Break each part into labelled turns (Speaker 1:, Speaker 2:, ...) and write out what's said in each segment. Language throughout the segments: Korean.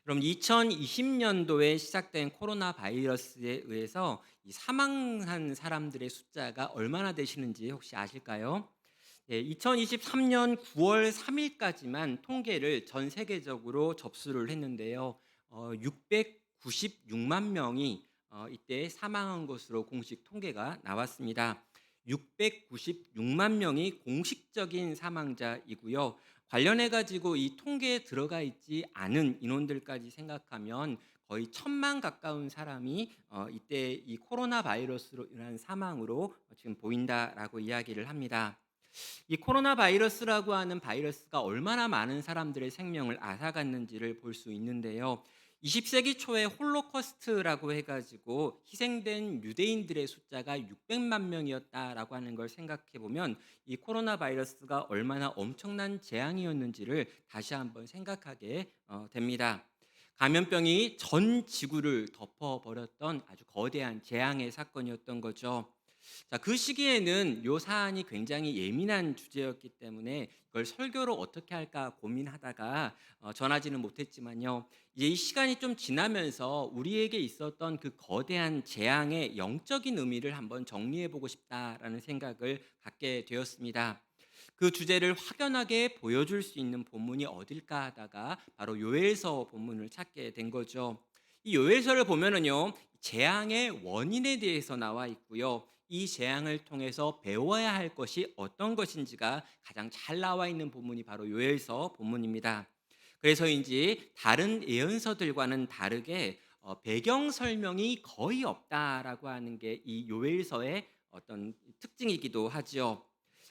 Speaker 1: 그럼 2020년도에 시작된 코로나 바이러스에 의해서 이 사망한 사람들의 숫자가 얼마나 되시는지 혹시 아실까요? 2023년 9월 3일까지만 통계를 전 세계적으로 접수를 했는데요. 696만 명이 이때 사망한 것으로 공식 통계가 나왔습니다. 696만 명이 공식적인 사망자이고요. 관련해 가지고 이 통계에 들어가 있지 않은 인원들까지 생각하면 거의 1,000만 가까운 사람이 이때 이 코로나 바이러스로 인한 사망으로 지금 보인다라고 이야기를 합니다. 이 코로나 바이러스라고 하는 바이러스가 얼마나 많은 사람들의 생명을 앗아갔는지를 볼 수 있는데요. 20세기 초에 홀로코스트라고 해가지고 희생된 유대인들의 숫자가 600만 명이었다라고 하는 걸 생각해 보면 이 코로나 바이러스가 얼마나 엄청난 재앙이었는지를 다시 한번 생각하게 됩니다. 감염병이 전 지구를 덮어버렸던 아주 거대한 재앙의 사건이었던 거죠. 자, 그 시기에는 요 사안이 굉장히 예민한 주제였기 때문에 이걸 설교로 어떻게 할까 고민하다가 전하지는 못했지만요. 이제 이 시간이 좀 지나면서 우리에게 있었던 그 거대한 재앙의 영적인 의미를 한번 정리해 보고 싶다라는 생각을 갖게 되었습니다. 그 주제를 확연하게 보여줄 수 있는 본문이 어딜까 하다가 바로 요엘서 본문을 찾게 된 거죠. 이 요엘서를 보면은요, 재앙의 원인에 대해서 나와 있고요. 이 재앙을 통해서 배워야 할 것이 어떤 것인지가 가장 잘 나와 있는 본문이 바로 요엘서 본문입니다. 그래서인지 다른 예언서들과는 다르게 배경 설명이 거의 없다라고 하는 게 이 요엘서의 어떤 특징이기도 하지요.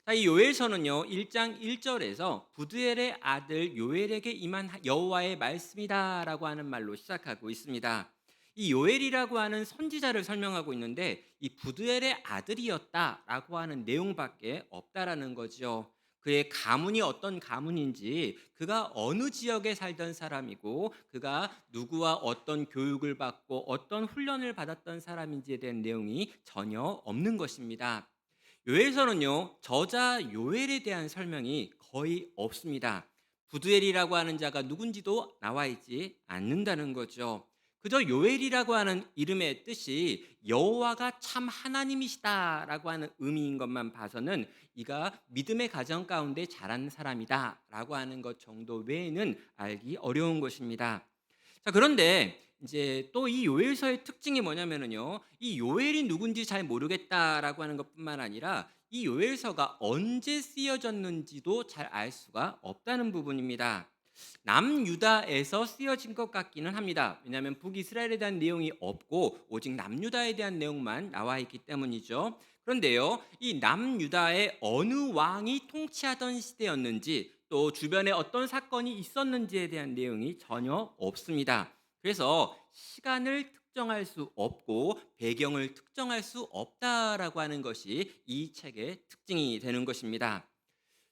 Speaker 1: 자, 이 요엘서는요, 1장 1절에서 부드엘의 아들 요엘에게 임한 여호와의 말씀이다라고 하는 말로 시작하고 있습니다. 이 요엘이라고 하는 선지자를 설명하고 있는데 이 부드엘의 아들이었다라고 하는 내용밖에 없다라는 거죠. 그의 가문이 어떤 가문인지, 그가 어느 지역에 살던 사람이고, 그가 누구와 어떤 교육을 받고 어떤 훈련을 받았던 사람인지에 대한 내용이 전혀 없는 것입니다. 요엘서는요, 저자 요엘에 대한 설명이 거의 없습니다. 부두엘이라고 하는 자가 누군지도 나와 있지 않는다는 거죠. 그저 요엘이라고 하는 이름의 뜻이 여호와가 참 하나님이시다라고 하는 의미인 것만 봐서는 이가 믿음의 가정 가운데 자란 사람이다라고 하는 것 정도 외에는 알기 어려운 것입니다. 자, 그런데 이제 또 이 요엘서의 특징이 뭐냐면은요. 이 요엘이 누군지 잘 모르겠다라고 하는 것뿐만 아니라 이 요엘서가 언제 쓰여졌는지도 잘 알 수가 없다는 부분입니다. 남유다에서 쓰여진 것 같기는 합니다. 왜냐하면 북이스라엘에 대한 내용이 없고 오직 남유다에 대한 내용만 나와 있기 때문이죠. 그런데요, 이 남유다의 어느 왕이 통치하던 시대였는지 또 주변에 어떤 사건이 있었는지에 대한 내용이 전혀 없습니다. 그래서 시간을 특정할 수 없고 배경을 특정할 수 없다라고 하는 것이 이 책의 특징이 되는 것입니다.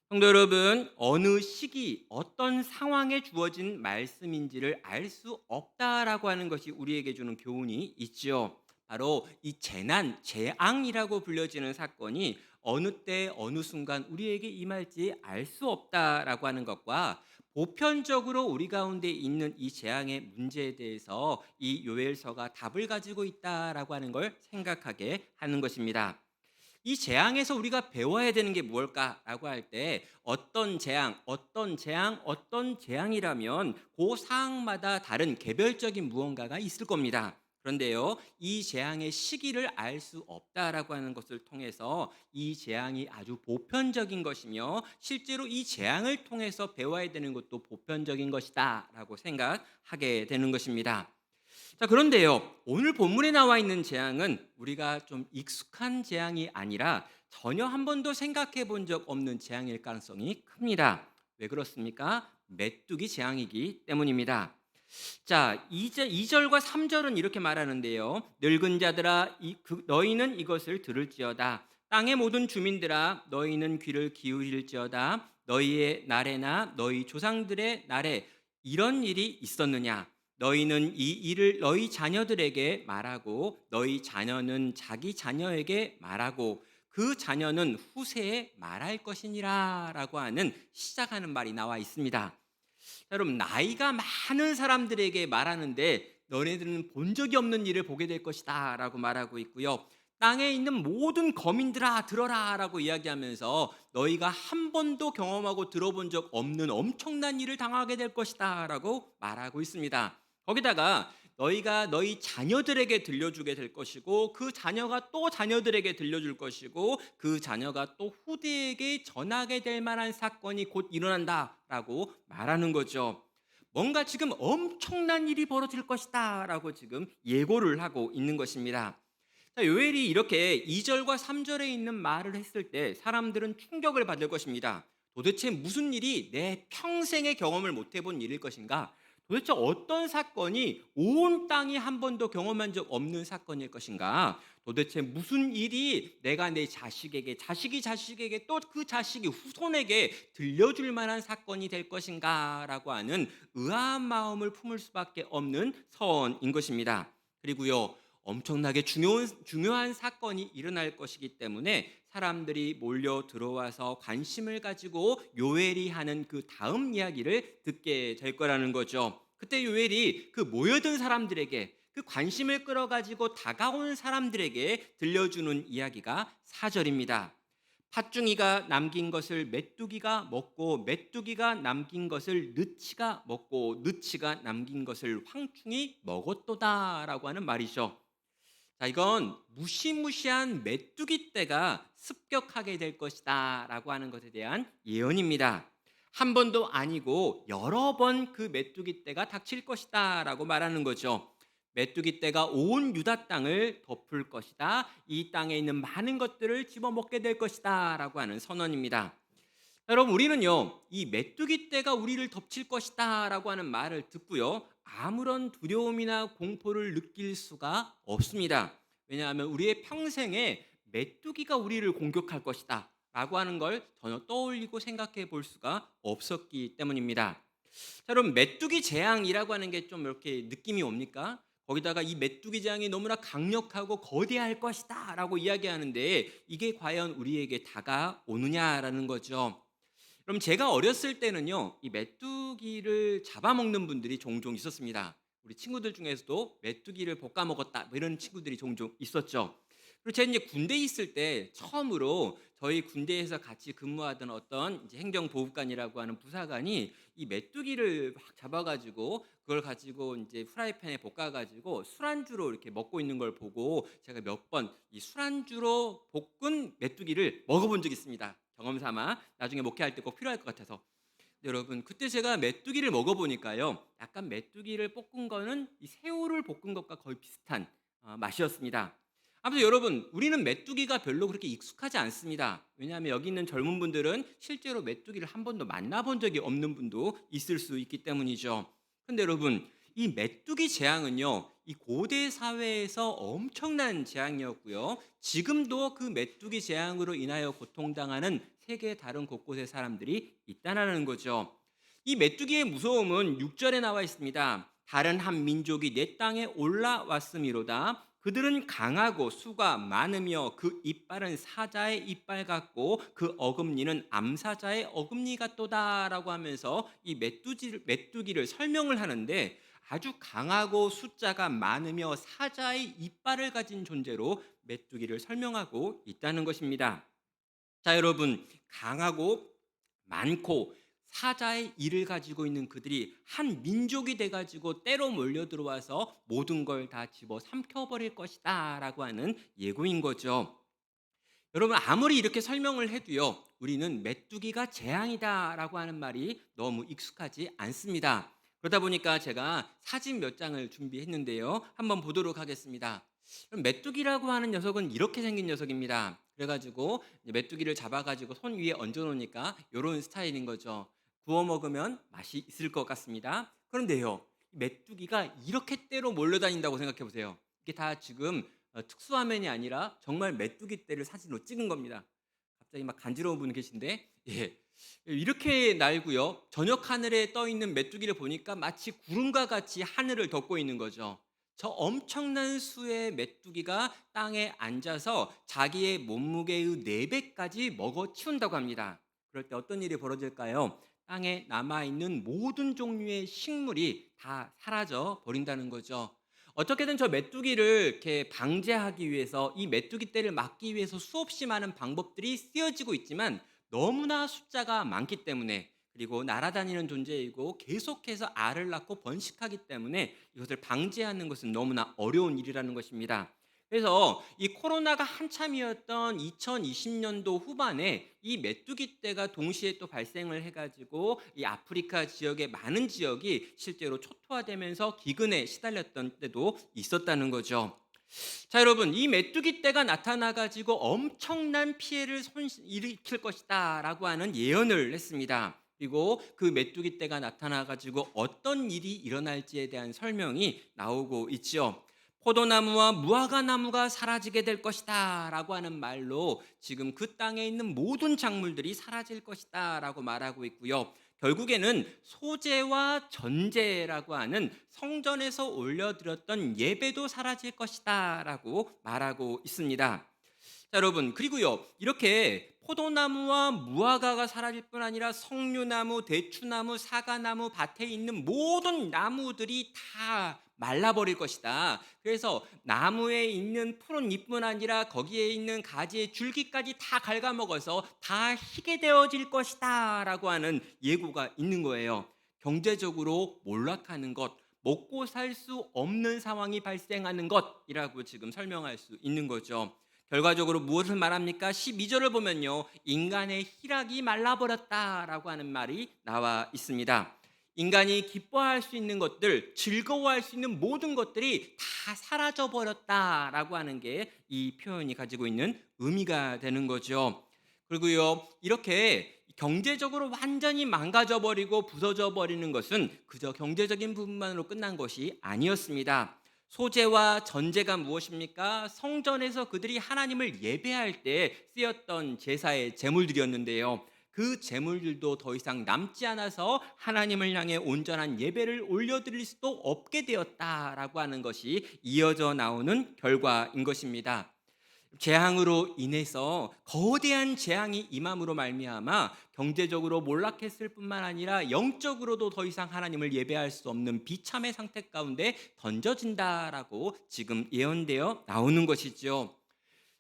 Speaker 1: 성도 여러분, 어느 시기, 어떤 상황에 주어진 말씀인지를 알 수 없다라고 하는 것이 우리에게 주는 교훈이 있죠. 바로 이 재난, 재앙이라고 불려지는 사건이 어느 때, 어느 순간 우리에게 임할지 알 수 없다라고 하는 것과 보편적으로 우리 가운데 있는 이 재앙의 문제에 대해서 이 요엘서가 답을 가지고 있다라고 하는 걸 생각하게 하는 것입니다. 이 재앙에서 우리가 배워야 되는 게 무엇일까라고 할 때 어떤 재앙, 어떤 재앙, 어떤 재앙이라면 그 사항마다 다른 개별적인 무언가가 있을 겁니다. 그런데요, 이 재앙의 시기를 알 수 없다라고 하는 것을 통해서 이 재앙이 아주 보편적인 것이며 실제로 이 재앙을 통해서 배워야 되는 것도 보편적인 것이다라고 생각하게 되는 것입니다. 자, 그런데요, 오늘 본문에 나와 있는 재앙은 우리가 좀 익숙한 재앙이 아니라 전혀 한 번도 생각해 본 적 없는 재앙일 가능성이 큽니다. 왜 그렇습니까? 메뚜기 재앙이기 때문입니다. 자, 2절과 3절은 이렇게 말하는데요. 늙은 자들아, 너희는 이것을 들을지어다. 땅의 모든 주민들아, 너희는 귀를 기울일지어다. 너희의 날에나 너희 조상들의 날에 이런 일이 있었느냐? 너희는 이 일을 너희 자녀들에게 말하고 너희 자녀는 자기 자녀에게 말하고 그 자녀는 후세에 말할 것이니라 라고 하는 시작하는 말이 나와 있습니다. 자, 여러분 나이가 많은 사람들에게 말하는데 너네들은 본 적이 없는 일을 보게 될 것이다라고 말하고 있고요. 땅에 있는 모든 거민들아 들어라라고 이야기하면서 너희가 한 번도 경험하고 들어본 적 없는 엄청난 일을 당하게 될 것이다라고 말하고 있습니다. 거기다가 너희가 너희 자녀들에게 들려주게 될 것이고 그 자녀가 또 자녀들에게 들려줄 것이고 그 자녀가 또 후대에게 전하게 될 만한 사건이 곧 일어난다라고 말하는 거죠. 뭔가 지금 엄청난 일이 벌어질 것이다라고 지금 예고를 하고 있는 것입니다. 자, 요엘이 이렇게 2절과 3절에 있는 말을 했을 때 사람들은 충격을 받을 것입니다. 도대체 무슨 일이 내 평생의 경험을 못 해본 일일 것인가? 도대체 어떤 사건이 온 땅이 한 번도 경험한 적 없는 사건일 것인가? 도대체 무슨 일이 내가 내 자식에게, 자식이 자식에게 또 그 자식이 후손에게 들려줄 만한 사건이 될 것인가? 라고 하는 의아한 마음을 품을 수밖에 없는 서원인 것입니다. 그리고요, 엄청나게 중요한 사건이 일어날 것이기 때문에 사람들이 몰려 들어와서 관심을 가지고 요엘이 하는 그 다음 이야기를 듣게 될 거라는 거죠. 그때 요엘이 그 모여든 사람들에게 그 관심을 끌어가지고 다가온 사람들에게 들려주는 이야기가 4절입니다. 팥중이가 남긴 것을 메뚜기가 먹고 메뚜기가 남긴 것을 느치가 먹고 느치가 남긴 것을 황충이 먹었도다라고 하는 말이죠. 자, 이건 무시무시한 메뚜기 떼가 습격하게 될 것이다라고 하는 것에 대한 예언입니다. 한 번도 아니고 여러 번 그 메뚜기 떼가 닥칠 것이다라고 말하는 거죠. 메뚜기 떼가 온 유다 땅을 덮을 것이다. 이 땅에 있는 많은 것들을 집어먹게 될 것이다라고 하는 선언입니다. 여러분 우리는요 이 메뚜기 떼가 우리를 덮칠 것이다라고 하는 말을 듣고요 아무런 두려움이나 공포를 느낄 수가 없습니다. 왜냐하면 우리의 평생에 메뚜기가 우리를 공격할 것이다 라고 하는 걸 전혀 떠올리고 생각해 볼 수가 없었기 때문입니다. 자, 여러분 메뚜기 재앙이라고 하는 게 좀 이렇게 느낌이 옵니까? 거기다가 이 메뚜기 재앙이 너무나 강력하고 거대할 것이다 라고 이야기하는데 이게 과연 우리에게 다가오느냐라는 거죠. 그럼 제가 어렸을 때는요, 이 메뚜기를 잡아먹는 분들이 종종 있었습니다. 우리 친구들 중에서도 메뚜기를 볶아 먹었다, 뭐 이런 친구들이 종종 있었죠. 그리고 제가 이제 군대에 있을 때 처음으로 저희 군대에서 같이 근무하던 어떤 이제 행정보급관이라고 하는 부사관이 이 메뚜기를 막 잡아가지고 그걸 가지고 이제 프라이팬에 볶아가지고 술안주로 이렇게 먹고 있는 걸 보고 제가 몇 번 이 술안주로 볶은 메뚜기를 먹어본 적이 있습니다. 경험 삼아 나중에 목회할 때 꼭 필요할 것 같아서. 여러분 그때 제가 메뚜기를 먹어보니까요 약간 메뚜기를 볶은 거는 이 새우를 볶은 것과 거의 비슷한 맛이었습니다. 아무튼 여러분 우리는 메뚜기가 별로 그렇게 익숙하지 않습니다. 왜냐하면 여기 있는 젊은 분들은 실제로 메뚜기를 한 번도 만나본 적이 없는 분도 있을 수 있기 때문이죠. 근데 여러분 이 메뚜기 재앙은요 이 고대 사회에서 엄청난 재앙이었고요 지금도 그 메뚜기 재앙으로 인하여 고통당하는 세계 다른 곳곳의 사람들이 있다는 거죠. 이 메뚜기의 무서움은 6절에 나와 있습니다. 다른 한 민족이 내 땅에 올라왔음이로다. 그들은 강하고 수가 많으며 그 이빨은 사자의 이빨 같고 그 어금니는 암사자의 어금니 같도다라고 하면서 이 메뚜기를 설명을 하는데 아주 강하고 숫자가 많으며 사자의 이빨을 가진 존재로 메뚜기를 설명하고 있다는 것입니다. 자, 여러분, 강하고 많고 사자의 일을 가지고 있는 그들이 한 민족이 돼가지고 때로 몰려 들어와서 모든 걸 다 집어 삼켜버릴 것이다라고 하는 예고인 거죠. 여러분 아무리 이렇게 설명을 해도요 우리는 메뚜기가 재앙이다라고 하는 말이 너무 익숙하지 않습니다. 그러다 보니까 제가 사진 몇 장을 준비했는데요 한번 보도록 하겠습니다. 메뚜기라고 하는 녀석은 이렇게 생긴 녀석입니다. 그래가지고 메뚜기를 잡아가지고 손 위에 얹어놓으니까 이런 스타일인 거죠. 구워 먹으면 맛이 있을 것 같습니다. 그런데요 메뚜기가 이렇게 때로 몰려다닌다고 생각해 보세요. 이게 다 지금 특수화면이 아니라 정말 메뚜기 떼를 사진으로 찍은 겁니다. 갑자기 막 간지러운 분 계신데 예. 이렇게 날고요. 저녁 하늘에 떠 있는 메뚜기를 보니까 마치 구름과 같이 하늘을 덮고 있는 거죠. 저 엄청난 수의 메뚜기가 땅에 앉아서 자기의 몸무게의 4배까지 먹어 치운다고 합니다. 그럴 때 어떤 일이 벌어질까요? 땅에 남아있는 모든 종류의 식물이 다 사라져 버린다는 거죠. 어떻게든 저 메뚜기를 이렇게 방제하기 위해서 이 메뚜기 떼를 막기 위해서 수없이 많은 방법들이 쓰여지고 있지만 너무나 숫자가 많기 때문에 그리고 날아다니는 존재이고 계속해서 알을 낳고 번식하기 때문에 이것을 방제하는 것은 너무나 어려운 일이라는 것입니다. 그래서 이 코로나가 한참이었던 2020년도 후반에 이 메뚜기 떼가 동시에 또 발생을 해가지고 이 아프리카 지역의 많은 지역이 실제로 초토화되면서 기근에 시달렸던 때도 있었다는 거죠. 자, 여러분, 이 메뚜기 떼가 나타나가지고 엄청난 피해를 일으킬 것이다라고 하는 예언을 했습니다. 그리고 그 메뚜기 떼가 나타나가지고 어떤 일이 일어날지에 대한 설명이 나오고 있죠. 포도나무와 무화과나무가 사라지게 될 것이다 라고 하는 말로 지금 그 땅에 있는 모든 작물들이 사라질 것이다 라고 말하고 있고요. 결국에는 소재와 전제라고 하는 성전에서 올려드렸던 예배도 사라질 것이다 라고 말하고 있습니다. 자, 여러분, 그리고요, 이렇게 포도나무와 무화과가 사라질 뿐 아니라 석류나무, 대추나무, 사과나무, 밭에 있는 모든 나무들이 다 말라버릴 것이다. 그래서 나무에 있는 푸른 잎뿐 아니라 거기에 있는 가지의 줄기까지 다 갉아먹어서 다 희게 되어질 것이다 라고 하는 예고가 있는 거예요. 경제적으로 몰락하는 것, 먹고 살 수 없는 상황이 발생하는 것이라고 지금 설명할 수 있는 거죠. 결과적으로 무엇을 말합니까? 12절을 보면요, 인간의 희락이 말라버렸다라고 하는 말이 나와 있습니다. 인간이 기뻐할 수 있는 것들, 즐거워할 수 있는 모든 것들이 다 사라져버렸다라고 하는 게 이 표현이 가지고 있는 의미가 되는 거죠. 그리고요, 이렇게 경제적으로 완전히 망가져버리고 부서져 버리는 것은 그저 경제적인 부분만으로 끝난 것이 아니었습니다. 소재와 전제가 무엇입니까? 성전에서 그들이 하나님을 예배할 때 쓰였던 제사의 제물들이었는데요. 그 제물들도 더 이상 남지 않아서 하나님을 향해 온전한 예배를 올려드릴 수도 없게 되었다라고 하는 것이 이어져 나오는 결과인 것입니다. 재앙으로 인해서 거대한 재앙이 임함으로 말미암아 경제적으로 몰락했을 뿐만 아니라 영적으로도 더 이상 하나님을 예배할 수 없는 비참의 상태 가운데 던져진다라고 지금 예언되어 나오는 것이죠.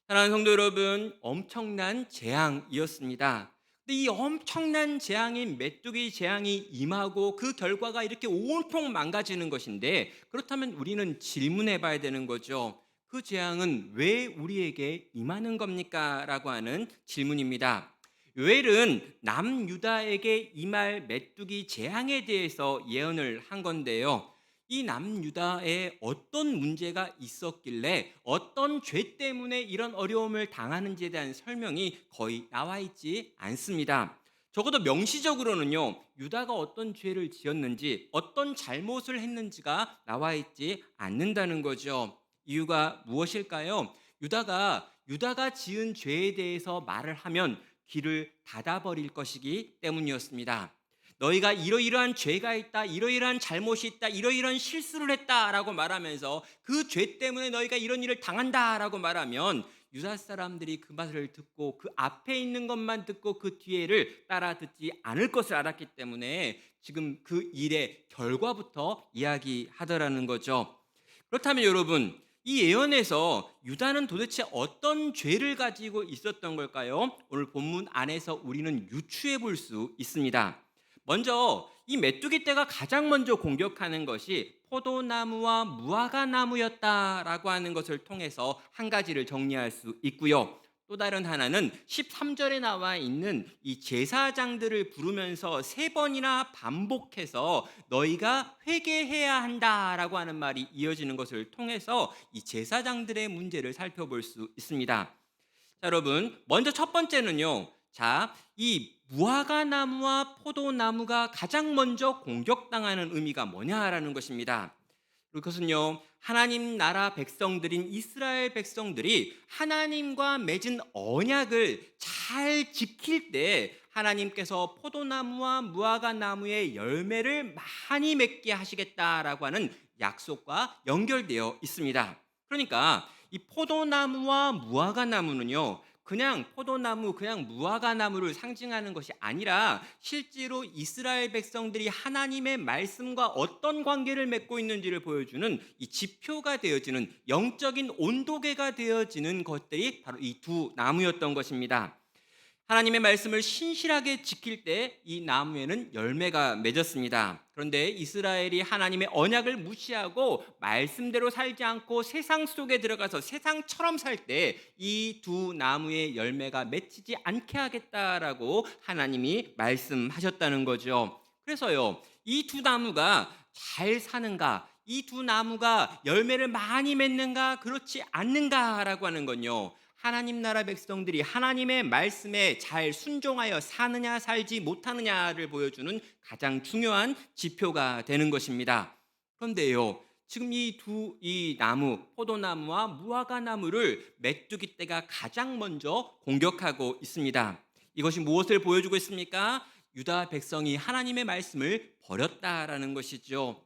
Speaker 1: 사랑하는 성도 여러분, 엄청난 재앙이었습니다. 근데 이 엄청난 재앙인 메뚜기 재앙이 임하고 그 결과가 이렇게 온통 망가지는 것인데, 그렇다면 우리는 질문해 봐야 되는 거죠. 그 재앙은 왜 우리에게 임하는 겁니까? 라고 하는 질문입니다. 요엘은 남유다에게 임할 메뚜기 재앙에 대해서 예언을 한 건데요. 이 남유다에 어떤 문제가 있었길래 어떤 죄 때문에 이런 어려움을 당하는지에 대한 설명이 거의 나와 있지 않습니다. 적어도 명시적으로는요, 유다가 어떤 죄를 지었는지, 어떤 잘못을 했는지가 나와 있지 않는다는 거죠. 이유가 무엇일까요? 유다가 지은 죄에 대해서 말을 하면 귀를 닫아버릴 것이기 때문이었습니다. 너희가 이러이러한 죄가 있다, 이러이러한 잘못이 있다, 이러이러한 실수를 했다라고 말하면서 그 죄 때문에 너희가 이런 일을 당한다라고 말하면 유다 사람들이 그 말을 듣고 그 앞에 있는 것만 듣고 그 뒤에를 따라 듣지 않을 것을 알았기 때문에 지금 그 일의 결과부터 이야기하더라는 거죠. 그렇다면 여러분, 이 예언에서 유다는 도대체 어떤 죄를 가지고 있었던 걸까요? 오늘 본문 안에서 우리는 유추해 볼 수 있습니다. 먼저 이 메뚜기 떼가 가장 먼저 공격하는 것이 포도나무와 무화과나무였다라고 하는 것을 통해서 한 가지를 정리할 수 있고요. 또 다른 하나는 13절에 나와 있는 이 제사장들을 부르면서 세 번이나 반복해서 너희가 회개해야 한다라고 하는 말이 이어지는 것을 통해서 이 제사장들의 문제를 살펴볼 수 있습니다. 자, 여러분, 먼저 첫 번째는요. 자, 이 무화과나무와 포도나무가 가장 먼저 공격당하는 의미가 뭐냐라는 것입니다. 그것은요, 하나님 나라 백성들인 이스라엘 백성들이 하나님과 맺은 언약을 잘 지킬 때 하나님께서 포도나무와 무화과나무의 열매를 많이 맺게 하시겠다라고 하는 약속과 연결되어 있습니다. 그러니까 이 포도나무와 무화과나무는요, 그냥 포도나무, 그냥 무화과 나무를 상징하는 것이 아니라 실제로 이스라엘 백성들이 하나님의 말씀과 어떤 관계를 맺고 있는지를 보여주는 이 지표가 되어지는 영적인 온도계가 되어지는 것들이 바로 이 두 나무였던 것입니다. 하나님의 말씀을 신실하게 지킬 때 이 나무에는 열매가 맺었습니다. 그런데 이스라엘이 하나님의 언약을 무시하고 말씀대로 살지 않고 세상 속에 들어가서 세상처럼 살 때 이 두 나무의 열매가 맺히지 않게 하겠다라고 하나님이 말씀하셨다는 거죠. 그래서요, 이 두 나무가 잘 사는가, 이 두 나무가 열매를 많이 맺는가, 그렇지 않는가라고 하는 건요, 하나님 나라 백성들이 하나님의 말씀에 잘 순종하여 사느냐 살지 못하느냐를 보여주는 가장 중요한 지표가 되는 것입니다. 그런데요, 지금 이 나무, 포도나무와 무화과 나무를 메뚜기 떼가 가장 먼저 공격하고 있습니다. 이것이 무엇을 보여주고 있습니까? 유다 백성이 하나님의 말씀을 버렸다라는 것이죠.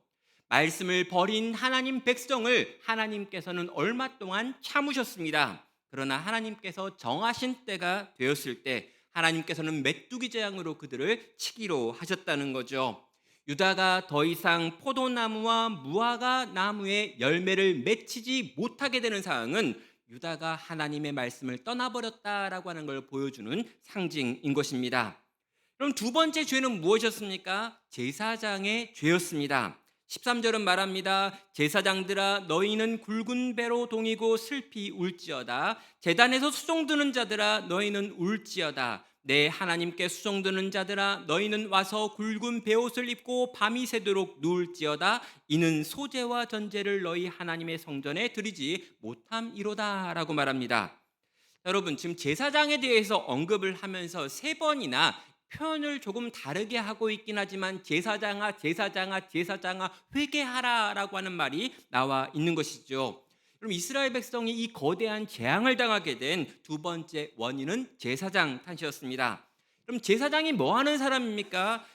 Speaker 1: 말씀을 버린 하나님 백성을 하나님께서는 얼마 동안 참으셨습니다. 그러나 하나님께서 정하신 때가 되었을 때 하나님께서는 메뚜기 재앙으로 그들을 치기로 하셨다는 거죠. 유다가 더 이상 포도나무와 무화과 나무의 열매를 맺히지 못하게 되는 상황은 유다가 하나님의 말씀을 떠나버렸다라고 하는 걸 보여주는 상징인 것입니다. 그럼 두 번째 죄는 무엇이었습니까? 제사장의 죄였습니다. 13절은 말합니다. 제사장들아, 너희는 굵은 배로 동이고 슬피 울지어다. 제단에서 수종드는 자들아, 너희는 울지어다. 내 하나님께 수종드는 자들아, 너희는 와서 굵은 베옷을 입고 밤이 새도록 누울지어다. 이는 소제와 전제를 너희 하나님의 성전에 드리지 못함이로다 라고 말합니다. 여러분, 지금 제사장에 대해서 언급을 하면서 세 번이나 표현을 조금 다르게 하고 있긴 하지만 제사장아, 제사장아, 제사장아, 회개하라라고 하는 말이 나와 있는 것이죠. 그럼 이스라엘 백성이 이 거대한 재앙을 당하게 된 두 번째 원인은 제사장 탓이었습니다. 그럼 제사장이 뭐 하는 사람입니까?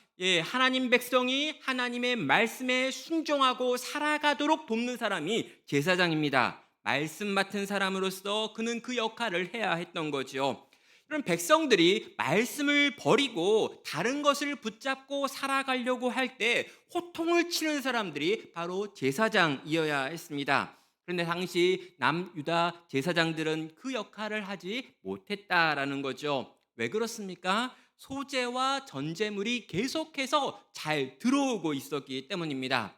Speaker 1: 하나님 백성이 하나님의 말씀에 순종하고 살아가도록 돕는 사람이 제사장입니다. 말씀 맡은 사람으로서 그는 그 역할을 해야 했던 거죠. 그럼 백성들이 말씀을 버리고 다른 것을 붙잡고 살아가려고 할 때 호통을 치는 사람들이 바로 제사장이어야 했습니다. 그런데 당시 남유다 제사장들은 그 역할을 하지 못했다라는 거죠. 왜 그렇습니까? 소재와 전제물이 계속해서 잘 들어오고 있었기 때문입니다.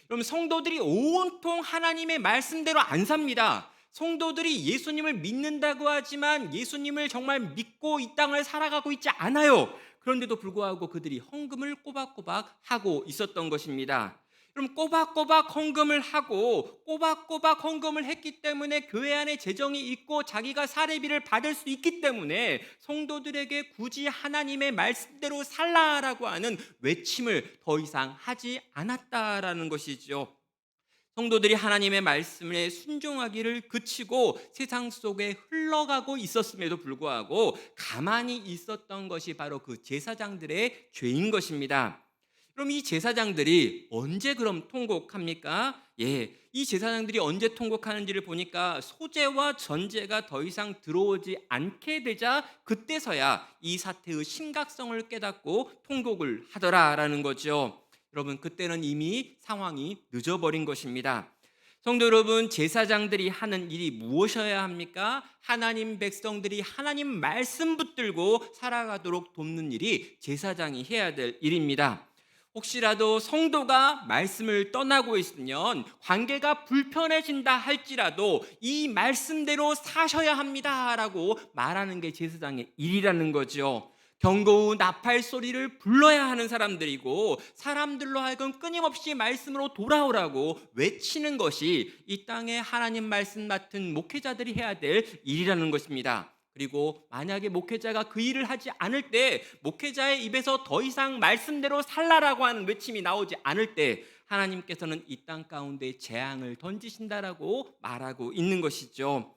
Speaker 1: 그럼 성도들이 온통 하나님의 말씀대로 안 삽니다. 성도들이 예수님을 믿는다고 하지만 예수님을 정말 믿고 이 땅을 살아가고 있지 않아요. 그런데도 불구하고 그들이 헌금을 꼬박꼬박 하고 있었던 것입니다. 그럼 꼬박꼬박 헌금을 하고 꼬박꼬박 헌금을 했기 때문에 교회 안에 재정이 있고 자기가 사례비를 받을 수 있기 때문에 성도들에게 굳이 하나님의 말씀대로 살라라고 하는 외침을 더 이상 하지 않았다라는 것이죠. 성도들이 하나님의 말씀에 순종하기를 그치고 세상 속에 흘러가고 있었음에도 불구하고 가만히 있었던 것이 바로 그 제사장들의 죄인 것입니다. 그럼 이 제사장들이 언제 그럼 통곡합니까? 이 제사장들이 언제 통곡하는지를 보니까 소제와 전제가 더 이상 들어오지 않게 되자 그때서야 이 사태의 심각성을 깨닫고 통곡을 하더라라는 거죠. 여러분, 그때는 이미 상황이 늦어버린 것입니다. 성도 여러분, 제사장들이 하는 일이 무엇이어야 합니까? 하나님 백성들이 하나님 말씀 붙들고 살아가도록 돕는 일이 제사장이 해야 될 일입니다. 혹시라도 성도가 말씀을 떠나고 있으면 관계가 불편해진다 할지라도 이 말씀대로 사셔야 합니다라고 말하는 게 제사장의 일이라는 거죠. 경고의 나팔 소리를 불러야 하는 사람들이고 사람들로 하여금 끊임없이 말씀으로 돌아오라고 외치는 것이 이 땅에 하나님 말씀 맡은 목회자들이 해야 될 일이라는 것입니다. 그리고 만약에 목회자가 그 일을 하지 않을 때, 목회자의 입에서 더 이상 말씀대로 살라라고 하는 외침이 나오지 않을 때 하나님께서는 이 땅 가운데 재앙을 던지신다라고 말하고 있는 것이죠.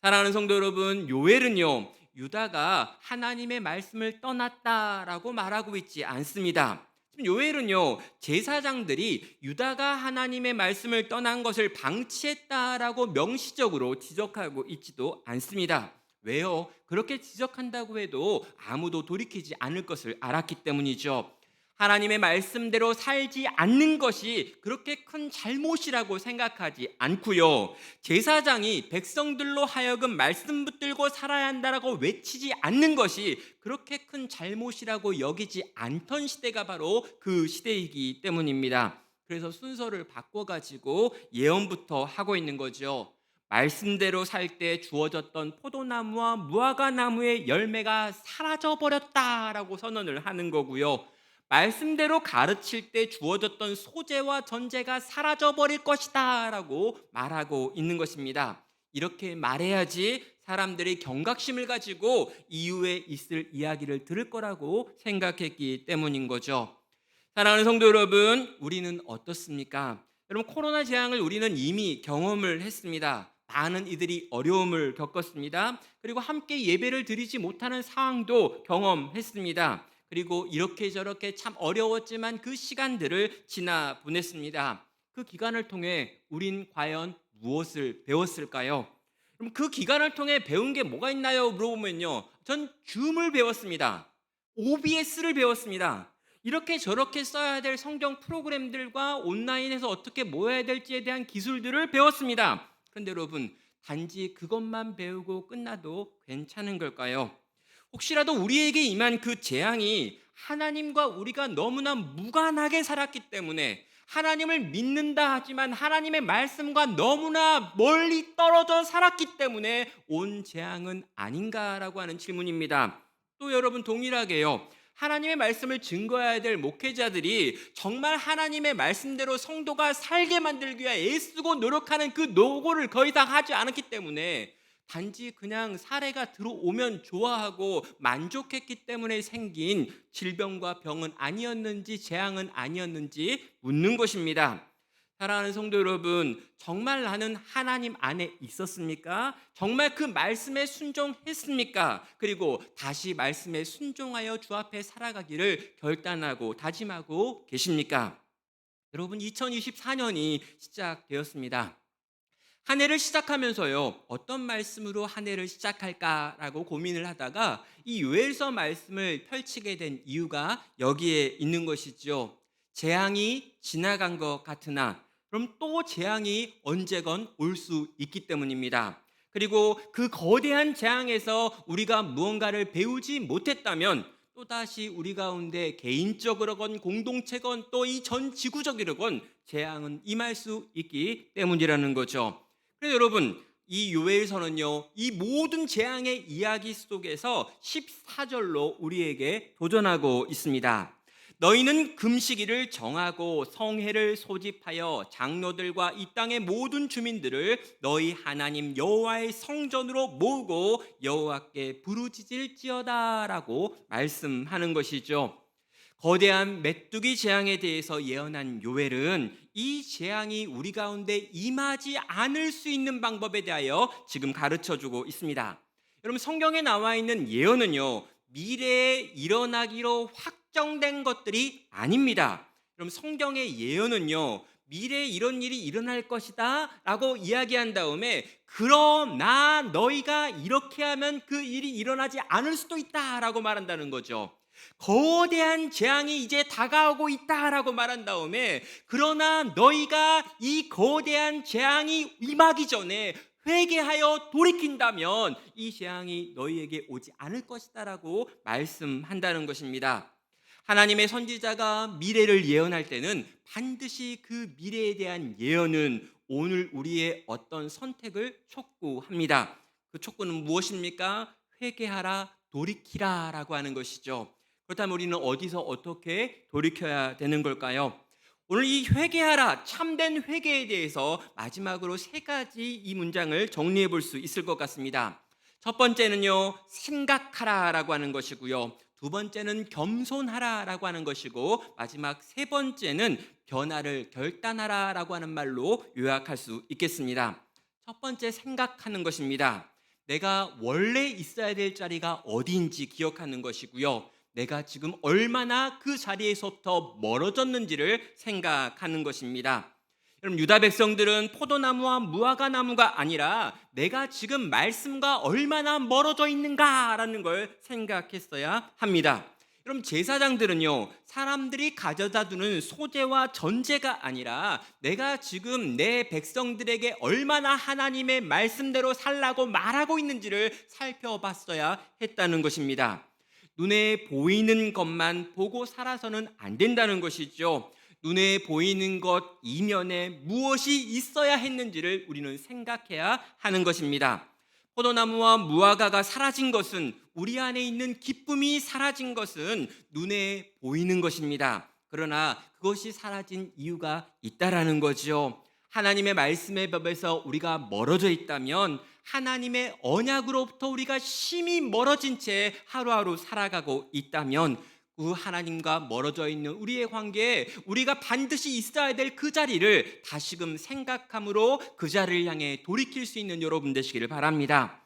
Speaker 1: 사랑하는 성도 여러분, 요엘은요, 유다가 하나님의 말씀을 떠났다라고 말하고 있지 않습니다. 요엘은요, 제사장들이 유다가 하나님의 말씀을 떠난 것을 방치했다라고 명시적으로 지적하고 있지도 않습니다. 왜요? 그렇게 지적한다고 해도 아무도 돌이키지 않을 것을 알았기 때문이죠. 하나님의 말씀대로 살지 않는 것이 그렇게 큰 잘못이라고 생각하지 않고요. 제사장이 백성들로 하여금 말씀 붙들고 살아야 한다라고 외치지 않는 것이 그렇게 큰 잘못이라고 여기지 않던 시대가 바로 그 시대이기 때문입니다. 그래서 순서를 바꿔가지고 예언부터 하고 있는 거죠. 말씀대로 살 때 주어졌던 포도나무와 무화과나무의 열매가 사라져 버렸다라고 선언을 하는 거고요. 말씀대로 가르칠 때 주어졌던 소재와 전제가 사라져 버릴 것이다라고 말하고 있는 것입니다. 이렇게 말해야지 사람들이 경각심을 가지고 이후에 있을 이야기를 들을 거라고 생각했기 때문인 거죠. 사랑하는 성도 여러분, 우리는 어떻습니까? 여러분, 코로나 재앙을 우리는 이미 경험을 했습니다. 많은 이들이 어려움을 겪었습니다. 그리고 함께 예배를 드리지 못하는 상황도 경험했습니다. 그리고 이렇게 저렇게 참 어려웠지만 그 시간들을 지나 보냈습니다. 그 기간을 통해 우린 과연 무엇을 배웠을까요? 그럼 그 기간을 통해 배운 게 뭐가 있나요? 물어보면요. 전 줌을 배웠습니다. OBS를 배웠습니다. 이렇게 저렇게 써야 될 성경 프로그램들과 온라인에서 어떻게 모여야 될지에 대한 기술들을 배웠습니다. 그런데 여러분, 단지 그것만 배우고 끝나도 괜찮은 걸까요? 혹시라도 우리에게 임한 그 재앙이 하나님과 우리가 너무나 무관하게 살았기 때문에 하나님을 믿는다 하지만 하나님의 말씀과 너무나 멀리 떨어져 살았기 때문에 온 재앙은 아닌가라고 하는 질문입니다. 또 여러분, 동일하게요. 하나님의 말씀을 증거해야 될 목회자들이 정말 하나님의 말씀대로 성도가 살게 만들기 위해 애쓰고 노력하는 그 노고를 더 이상 하지 않았기 때문에 단지 그냥 사례가 들어오면 좋아하고 만족했기 때문에 생긴 질병과 병은 아니었는지 재앙은 아니었는지 묻는 것입니다. 사랑하는 성도 여러분, 정말 나는 하나님 안에 있었습니까? 정말 그 말씀에 순종했습니까? 그리고 다시 말씀에 순종하여 주 앞에 살아가기를 결단하고 다짐하고 계십니까? 여러분, 2024년이 시작되었습니다. 한 해를 시작하면서요, 어떤 말씀으로 한 해를 시작할까라고 고민을 하다가 이 요엘서 말씀을 펼치게 된 이유가 여기에 있는 것이죠. 재앙이 지나간 것 같으나 그럼 또 재앙이 언제건 올 수 있기 때문입니다. 그리고 그 거대한 재앙에서 우리가 무언가를 배우지 못했다면 또다시 우리 가운데 개인적으로건 공동체건 또 이 전 지구적으로건 재앙은 임할 수 있기 때문이라는 거죠. 그래서 여러분, 이 요엘서는요, 이 모든 재앙의 이야기 속에서 14절로 우리에게 도전하고 있습니다. 너희는 금식일을 정하고 성회를 소집하여 장로들과 이 땅의 모든 주민들을 너희 하나님 여호와의 성전으로 모으고 여호와께 부르짖을지어다라고 말씀하는 것이죠. 거대한 메뚜기 재앙에 대해서 예언한 요엘은 이 재앙이 우리 가운데 임하지 않을 수 있는 방법에 대하여 지금 가르쳐주고 있습니다. 여러분, 성경에 나와 있는 예언은요, 미래에 일어나기로 확정된 것들이 아닙니다. 여러분, 성경의 예언은요, 미래에 이런 일이 일어날 것이다 라고 이야기한 다음에 그러나 너희가 이렇게 하면 그 일이 일어나지 않을 수도 있다 라고 말한다는 거죠. 거대한 재앙이 이제 다가오고 있다라고 말한 다음에 그러나 너희가 이 거대한 재앙이 임하기 전에 회개하여 돌이킨다면 이 재앙이 너희에게 오지 않을 것이다라고 말씀한다는 것입니다. 하나님의 선지자가 미래를 예언할 때는 반드시 그 미래에 대한 예언은 오늘 우리의 어떤 선택을 촉구합니다. 그 촉구는 무엇입니까? 회개하라, 돌이키라라고 하는 것이죠. 그렇다면 우리는 어디서 어떻게 돌이켜야 되는 걸까요? 오늘 이 회개하라, 참된 회개에 대해서 마지막으로 세 가지 이 문장을 정리해 볼 수 있을 것 같습니다. 첫 번째는요, 생각하라라고 하는 것이고요. 두 번째는 겸손하라라고 하는 것이고 마지막 세 번째는 변화를 결단하라라고 하는 말로 요약할 수 있겠습니다. 첫 번째, 생각하는 것입니다. 내가 원래 있어야 될 자리가 어디인지 기억하는 것이고요. 내가 지금 얼마나 그 자리에서부터 멀어졌는지를 생각하는 것입니다. 여러분, 유다 백성들은 포도나무와 무화과 나무가 아니라 내가 지금 말씀과 얼마나 멀어져 있는가라는 걸 생각했어야 합니다. 여러분, 제사장들은요, 사람들이 가져다 두는 소재와 전제가 아니라 내가 지금 내 백성들에게 얼마나 하나님의 말씀대로 살라고 말하고 있는지를 살펴봤어야 했다는 것입니다. 눈에 보이는 것만 보고 살아서는 안 된다는 것이죠. 눈에 보이는 것 이면에 무엇이 있어야 했는지를 우리는 생각해야 하는 것입니다. 포도나무와 무화과가 사라진 것은, 우리 안에 있는 기쁨이 사라진 것은 눈에 보이는 것입니다. 그러나 그것이 사라진 이유가 있다라는 거죠. 하나님의 말씀의 법에서 우리가 멀어져 있다면 하나님의 언약으로부터 우리가 심히 멀어진 채 하루하루 살아가고 있다면 그 하나님과 멀어져 있는 우리의 관계에 우리가 반드시 있어야 될 그 자리를 다시금 생각함으로 그 자리를 향해 돌이킬 수 있는 여러분 되시기를 바랍니다.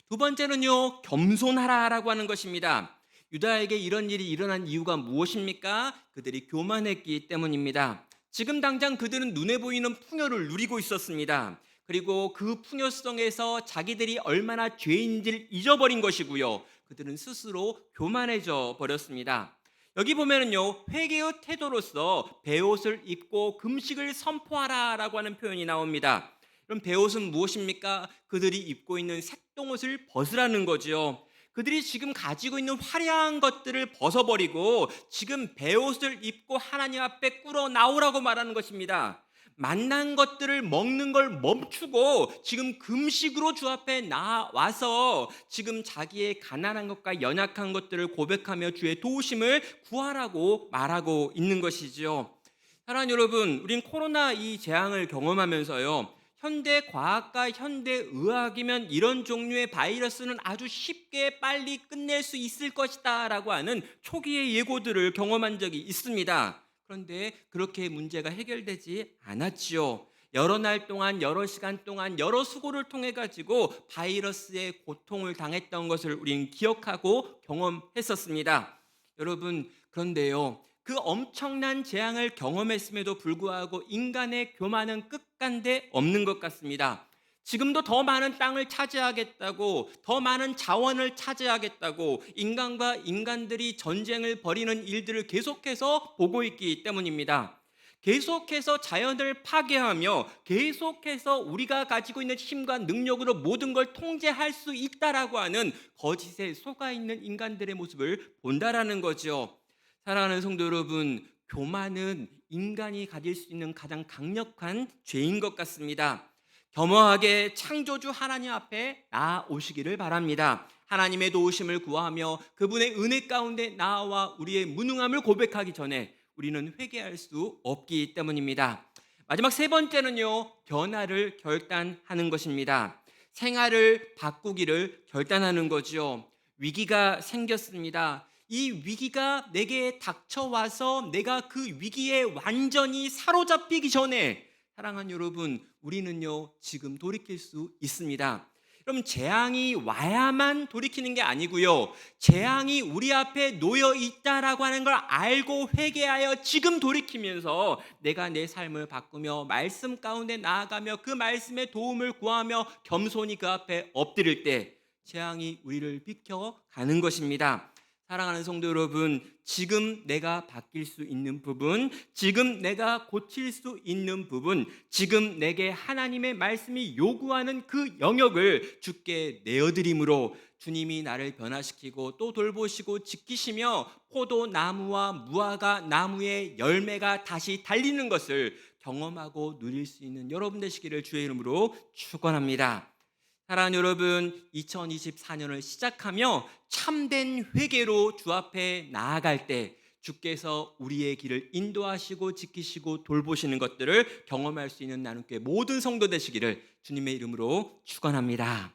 Speaker 1: 두 번째는요, 겸손하라라고 하는 것입니다. 유다에게 이런 일이 일어난 이유가 무엇입니까? 그들이 교만했기 때문입니다. 지금 당장 그들은 눈에 보이는 풍요를 누리고 있었습니다. 그리고 그 풍요성에서 자기들이 얼마나 죄인지를 잊어버린 것이고요. 그들은 스스로 교만해져 버렸습니다. 여기 보면은요, 회개의 태도로서 베옷을 입고 금식을 선포하라라고 하는 표현이 나옵니다. 그럼 베옷은 무엇입니까? 그들이 입고 있는 색동옷을 벗으라는 거죠. 그들이 지금 가지고 있는 화려한 것들을 벗어버리고 지금 베옷을 입고 하나님 앞에 꿇어 나오라고 말하는 것입니다. 만난 것들을 먹는 걸 멈추고 지금 금식으로 주 앞에 나와서 지금 자기의 가난한 것과 연약한 것들을 고백하며 주의 도우심을 구하라고 말하고 있는 것이죠. 사랑하는 여러분, 우린 코로나 이 재앙을 경험하면서요, 현대 과학과 현대 의학이면 이런 종류의 바이러스는 아주 쉽게 빨리 끝낼 수 있을 것이다 라고 하는 초기의 예고들을 경험한 적이 있습니다. 그런데 그렇게 문제가 해결되지 않았지요. 여러 날 동안, 여러 시간 동안, 여러 수고를 통해 가지고 바이러스의 고통을 당했던 것을 우리는 기억하고 경험했었습니다. 여러분, 그런데요, 그 엄청난 재앙을 경험했음에도 불구하고 인간의 교만은 끝간데 없는 것 같습니다. 지금도 더 많은 땅을 차지하겠다고, 더 많은 자원을 차지하겠다고 인간과 인간들이 전쟁을 벌이는 일들을 계속해서 보고 있기 때문입니다. 계속해서 자연을 파괴하며 계속해서 우리가 가지고 있는 힘과 능력으로 모든 걸 통제할 수 있다라고 하는 거짓에 속아 있는 인간들의 모습을 본다라는 거죠. 사랑하는 성도 여러분, 교만은 인간이 가질 수 있는 가장 강력한 죄인 것 같습니다. 겸허하게 창조주 하나님 앞에 나아오시기를 바랍니다. 하나님의 도우심을 구하며 그분의 은혜 가운데 나와 우리의 무능함을 고백하기 전에 우리는 회개할 수 없기 때문입니다. 마지막 세 번째는요, 변화를 결단하는 것입니다. 생활을 바꾸기를 결단하는 거죠. 위기가 생겼습니다. 이 위기가 내게 닥쳐와서 내가 그 위기에 완전히 사로잡히기 전에, 사랑하는 여러분, 우리는요 지금 돌이킬 수 있습니다. 여러분, 재앙이 와야만 돌이키는 게 아니고요, 재앙이 우리 앞에 놓여 있다라고 하는 걸 알고 회개하여 지금 돌이키면서 내가 내 삶을 바꾸며 말씀 가운데 나아가며 그 말씀의 도움을 구하며 겸손히 그 앞에 엎드릴 때 재앙이 우리를 비켜가는 것입니다. 사랑하는 성도 여러분, 지금 내가 바뀔 수 있는 부분, 지금 내가 고칠 수 있는 부분, 지금 내게 하나님의 말씀이 요구하는 그 영역을 주께 내어드림으로 주님이 나를 변화시키고 또 돌보시고 지키시며 포도나무와 무화과 나무의 열매가 다시 달리는 것을 경험하고 누릴 수 있는 여러분 되시기를 주의 이름으로 축원합니다. 사랑하는 여러분, 2024년을 시작하며 참된 회개로 주 앞에 나아갈 때 주께서 우리의 길을 인도하시고 지키시고 돌보시는 것들을 경험할 수 있는 나눔교회 모든 성도 되시기를 주님의 이름으로 축원합니다.